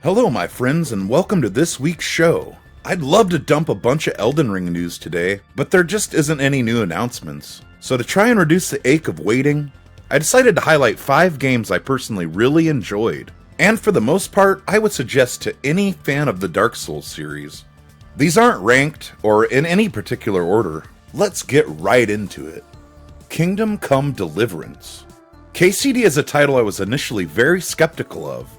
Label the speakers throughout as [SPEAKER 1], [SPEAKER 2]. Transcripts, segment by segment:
[SPEAKER 1] Hello, my friends, and welcome to this week's show. I'd love to dump a bunch of Elden Ring news today, but there just isn't any new announcements. So to try and reduce the ache of waiting, I decided to highlight 5 games I personally really enjoyed, and for the most part, I would suggest to any fan of the Dark Souls series. These aren't ranked, or in any particular order. Let's get right into it. Kingdom Come Deliverance. KCD is a title I was initially very skeptical of.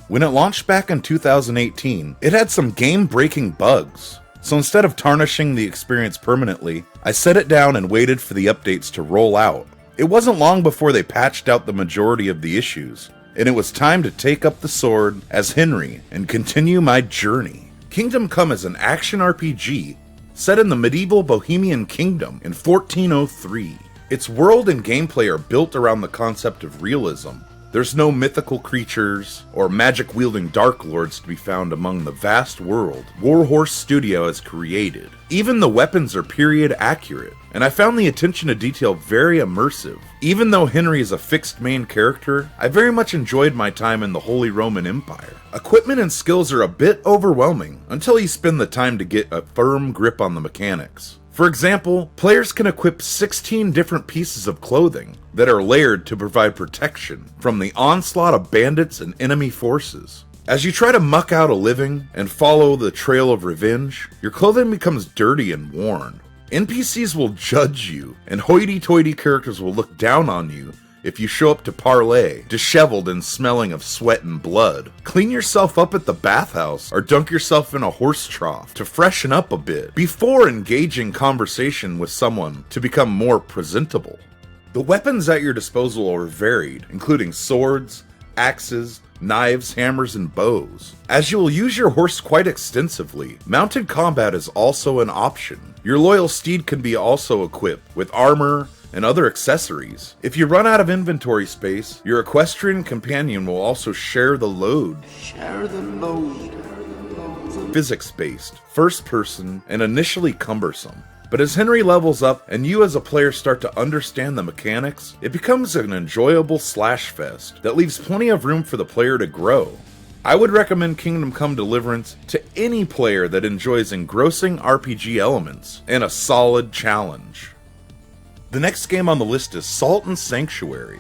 [SPEAKER 1] When it launched back in 2018, it had some game-breaking bugs. So instead of tarnishing the experience permanently, I set it down and waited for the updates to roll out. It wasn't long before they patched out the majority of the issues, and it was time to take up the sword as Henry and continue my journey. Kingdom Come is an action RPG set in the medieval Bohemian Kingdom in 1403. Its world and gameplay are built around the concept of realism. There's no mythical creatures or magic-wielding dark lords to be found among the vast world Warhorse Studio has created. Even the weapons are period accurate, and I found the attention to detail very immersive. Even though Henry is a fixed main character, I very much enjoyed my time in the Holy Roman Empire. Equipment and skills are a bit overwhelming until you spend the time to get a firm grip on the mechanics. For example, players can equip 16 different pieces of clothing that are layered to provide protection from the onslaught of bandits and enemy forces. As you try to muck out a living and follow the trail of revenge, your clothing becomes dirty and worn. NPCs will judge you, and hoity-toity characters will look down on you if you show up to parley, disheveled and smelling of sweat and blood. Clean yourself up at the bathhouse or dunk yourself in a horse trough to freshen up a bit before engaging conversation with someone to become more presentable. The weapons at your disposal are varied, including swords, axes, knives, hammers, and bows. As you will use your horse quite extensively, mounted combat is also an option. Your loyal steed can be also equipped with armor and other accessories. If you run out of inventory space, your equestrian companion will also share the load. Physics-based, first-person, and initially cumbersome. But as Henry levels up and you as a player start to understand the mechanics, it becomes an enjoyable slash fest that leaves plenty of room for the player to grow. I would recommend Kingdom Come Deliverance to any player that enjoys engrossing RPG elements and a solid challenge. The next game on the list is Salt and Sanctuary.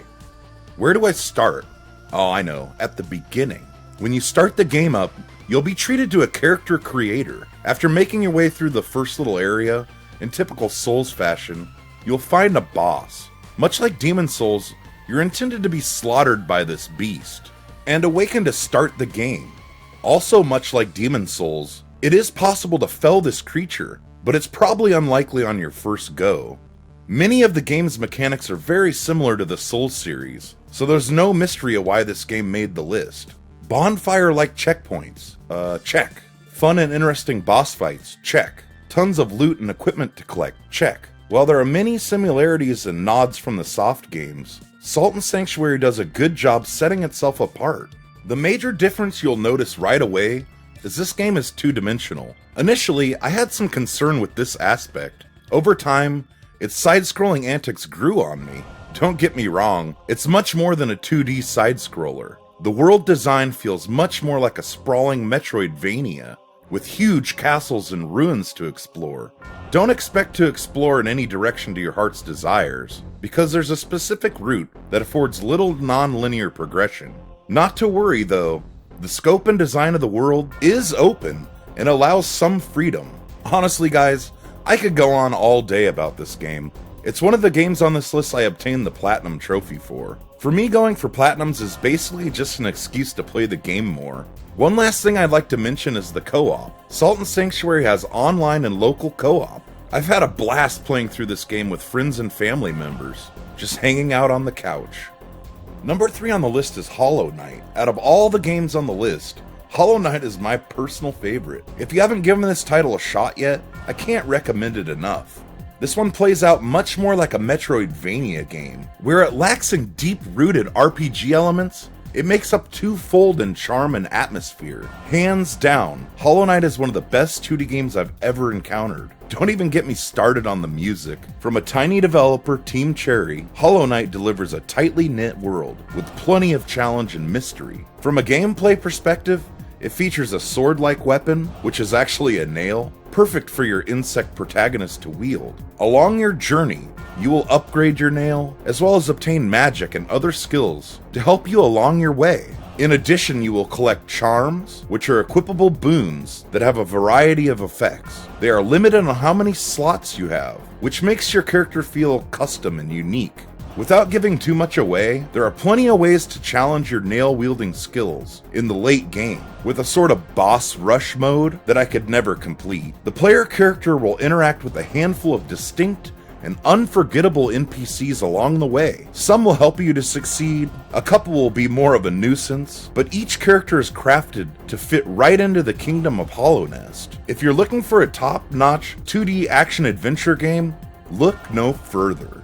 [SPEAKER 1] Where do I start? Oh, I know, at the beginning. When you start the game up, you'll be treated to a character creator. After making your way through the first little area, in typical Souls fashion, you'll find a boss. Much like Demon Souls, you're intended to be slaughtered by this beast, and awakened to start the game. Also much like Demon Souls, it is possible to fell this creature, but it's probably unlikely on your first go. Many of the game's mechanics are very similar to the Souls series, so there's no mystery of why this game made the list. Bonfire-like checkpoints, check. Fun and interesting boss fights, check. Tons of loot and equipment to collect, check. While there are many similarities and nods from the soft games, Salt and Sanctuary does a good job setting itself apart. The major difference you'll notice right away is this game is two-dimensional. Initially, I had some concern with this aspect. Over time, its side-scrolling antics grew on me. Don't get me wrong, it's much more than a 2D side-scroller. The world design feels much more like a sprawling Metroidvania, with huge castles and ruins to explore. Don't expect to explore in any direction to your heart's desires, because there's a specific route that affords little non-linear progression. Not to worry though, the scope and design of the world is open and allows some freedom. Honestly guys, I could go on all day about this game. It's one of the games on this list I obtained the Platinum Trophy for. For me, going for Platinums is basically just an excuse to play the game more. One last thing I'd like to mention is the co-op. Salt and Sanctuary has online and local co-op. I've had a blast playing through this game with friends and family members, just hanging out on the couch. Number 3 on the list is Hollow Knight. Out of all the games on the list, Hollow Knight is my personal favorite. If you haven't given this title a shot yet, I can't recommend it enough. This one plays out much more like a Metroidvania game. Where it lacks in deep-rooted RPG elements, it makes up twofold in charm and atmosphere. Hands down, Hollow Knight is one of the best 2D games I've ever encountered. Don't even get me started on the music. From a tiny developer, Team Cherry, Hollow Knight delivers a tightly knit world with plenty of challenge and mystery. From a gameplay perspective, It features a sword-like weapon, which is actually a nail, perfect for your insect protagonist to wield. Along your journey, you will upgrade your nail, as well as obtain magic and other skills to help you along your way. In addition, you will collect charms, which are equipable boons that have a variety of effects. They are limited on how many slots you have, which makes your character feel custom and unique. Without giving too much away, there are plenty of ways to challenge your nail-wielding skills in the late game, with a sort of boss rush mode that I could never complete. The player character will interact with a handful of distinct and unforgettable NPCs along the way. Some will help you to succeed, a couple will be more of a nuisance, but each character is crafted to fit right into the kingdom of Hollow Nest. If you're looking for a top-notch 2D action-adventure game, look no further.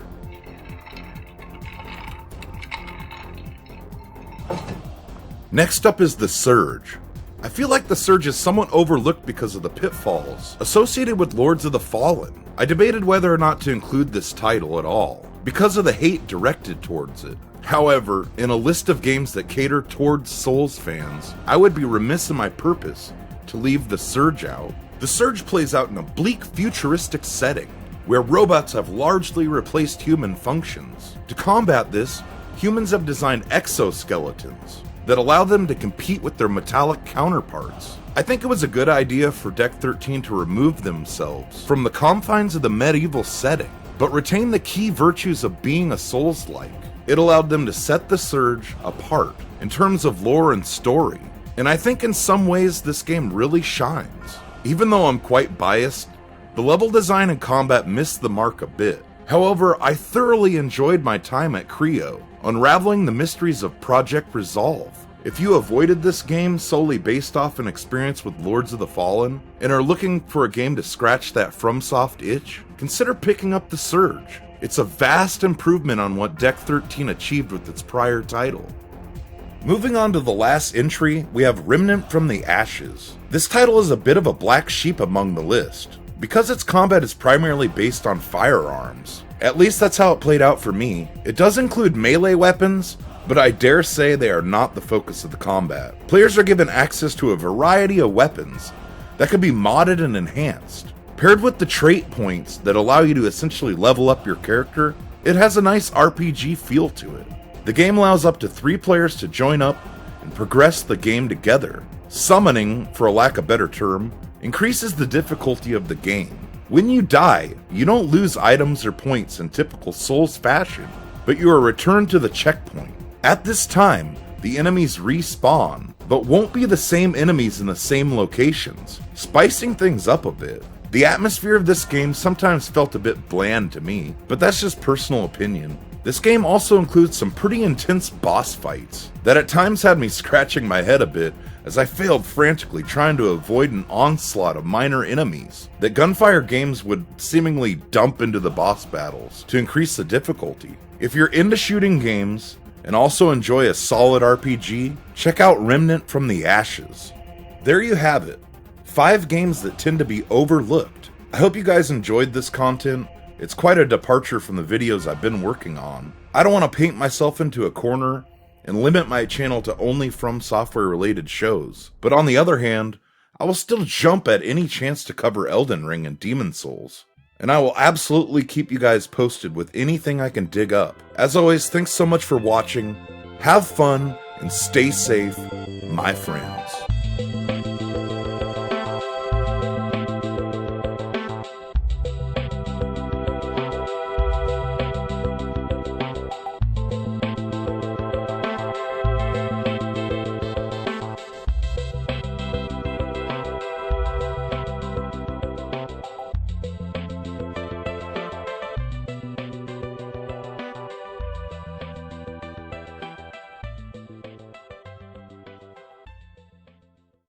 [SPEAKER 1] Next up is The Surge. I feel like The Surge is somewhat overlooked because of the pitfalls associated with Lords of the Fallen. I debated whether or not to include this title at all, because of the hate directed towards it. However, in a list of games that cater towards Souls fans, I would be remiss in my purpose to leave The Surge out. The Surge plays out in a bleak futuristic setting, where robots have largely replaced human functions. To combat this, humans have designed exoskeletons that allow them to compete with their metallic counterparts. I think it was a good idea for Deck 13 to remove themselves from the confines of the medieval setting, but retain the key virtues of being a Souls-like. It allowed them to set the Surge apart in terms of lore and story, and I think in some ways this game really shines. Even though I'm quite biased, the level design and combat missed the mark a bit. However, I thoroughly enjoyed my time at Creo, unraveling the mysteries of Project Resolve. If you avoided this game solely based off an experience with Lords of the Fallen, and are looking for a game to scratch that FromSoft itch, consider picking up The Surge. It's a vast improvement on what Deck 13 achieved with its prior title. Moving on to the last entry, we have Remnant from the Ashes. This title is a bit of a black sheep among the list, because its combat is primarily based on firearms. At least that's how it played out for me. It does include melee weapons, but I dare say they are not the focus of the combat. Players are given access to a variety of weapons that can be modded and enhanced. Paired with the trait points that allow you to essentially level up your character, it has a nice RPG feel to it. The game allows up to 3 players to join up and progress the game together. Summoning, for a lack of a better term, increases the difficulty of the game. When you die, you don't lose items or points in typical Souls fashion, but you are returned to the checkpoint. At this time, the enemies respawn, but won't be the same enemies in the same locations, spicing things up a bit. The atmosphere of this game sometimes felt a bit bland to me, but that's just personal opinion. This game also includes some pretty intense boss fights that at times had me scratching my head a bit as I failed frantically trying to avoid an onslaught of minor enemies that Gunfire Games would seemingly dump into the boss battles to increase the difficulty. If you're into shooting games and also enjoy a solid RPG, check out Remnant from the Ashes. There you have it, 5 games that tend to be overlooked. I hope you guys enjoyed this content. It's quite a departure from the videos I've been working on. I don't want to paint myself into a corner and limit my channel to only From Software related shows. But on the other hand, I will still jump at any chance to cover Elden Ring and Demon Souls. And I will absolutely keep you guys posted with anything I can dig up. As always, thanks so much for watching. Have fun and stay safe, my friends.